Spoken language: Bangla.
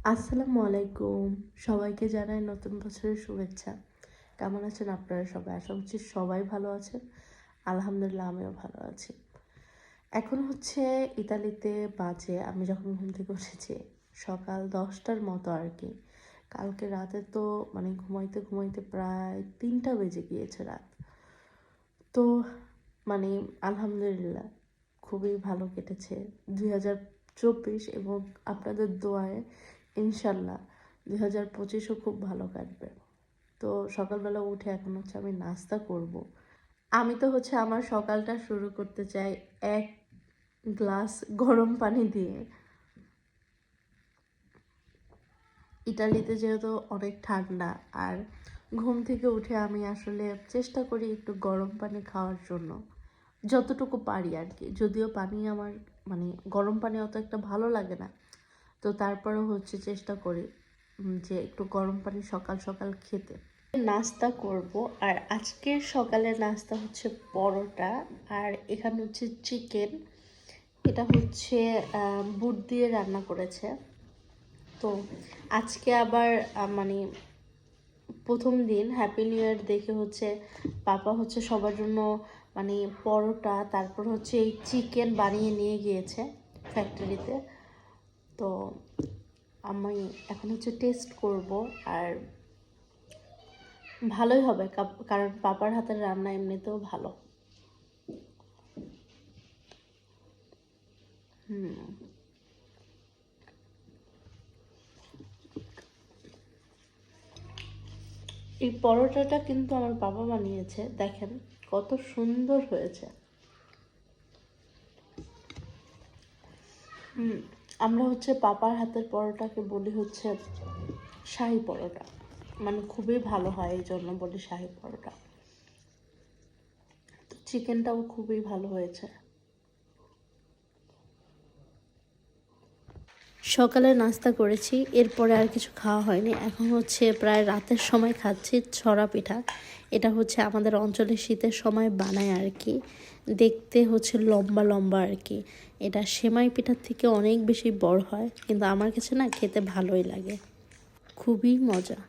আসসালামু আলাইকুম। সবাইকে জানাই নতুন বছরের শুভেচ্ছা। কেমন আছেন আপনারা সবাই? আশা করছি সবাই ভালো আছেন। আলহামদুলিল্লাহ আমিও ভালো আছি। এখন হচ্ছে ইতালিতে বাজে, আমি যখন ঘুম থেকে উঠেছি সকাল 10টার মতো আর কি। কালকে রাতে তো মানে ঘুমাইতে ঘুমাইতে প্রায় 3টা বেজে গিয়েছে রাত। তো মানে আলহামদুলিল্লাহ খুবই ভালো কেটেছে 2024, এবং আপনাদের দোয়ায় ইনশাল্লাহ 2025ও খুব ভালো কাটবে। তো সকালবেলা উঠে এখন হচ্ছে আমি নাস্তা করব। আমি তো হচ্ছে আমার সকালটা শুরু করতে চাই এক গ্লাস গরম পানি দিয়ে। ইটালিতে যেহেতু অনেক ঠান্ডা, আর ঘুম থেকে উঠে আমি আসলে চেষ্টা করি একটু গরম পানি খাওয়ার জন্য, যতটুকু পারি আর কি। যদিও পানি আমার মানে গরম পানি অত একটা ভালো লাগে না, তো তারপরেও হচ্ছে চেষ্টা করি যে একটু গরম পানি সকাল সকাল খেতে। নাস্তা করব, আর আজকের সকালের নাস্তা হচ্ছে পরোটা, আর এখানে হচ্ছে চিকেন। এটা হচ্ছে বুট দিয়ে রান্না করেছে। তো আজকে আবার মানে প্রথম দিন হ্যাপি নিউ ইয়ার দেখে হচ্ছে পাপা হচ্ছে সবার জন্য মানে পরোটা, তারপর হচ্ছে এই চিকেন বানিয়ে নিয়ে গিয়েছে ফ্যাক্টরিতে। তো আমি এখন হচ্ছে টেস্ট করব, আর ভালোই হবে কারণ পাপার হাতের রান্না এমনিতেও ভালো। এই পরোটাটা কিন্তু আমার বাবা বানিয়েছে, দেখেন কত সুন্দর হয়েছে। আমরা হচ্ছে পাপার হাতের পরোটাকে বলি হচ্ছে শাহী পরোটা, মানে খুবই ভালো হয়, এই জন্য বলি শাহী পরোটা। তো চিকেনটাও খুবই ভালো হয়েছে। সকালে নাস্তা করেছি, এরপরে আর কিছু খাওয়া হয়নি। এখন হচ্ছে প্রায় রাতের সময় খাচ্ছি ছড়া পিঠা। এটা হচ্ছে আমাদের অঞ্চলে শীতের সময় বানায় আর কি, দেখতে হচ্ছে লম্বা লম্বা আর কি। এটা সেমাই পিঠার থেকে অনেক বেশি বড় হয়, কিন্তু আমার কাছে না খেতে ভালোই লাগে, খুবই মজা।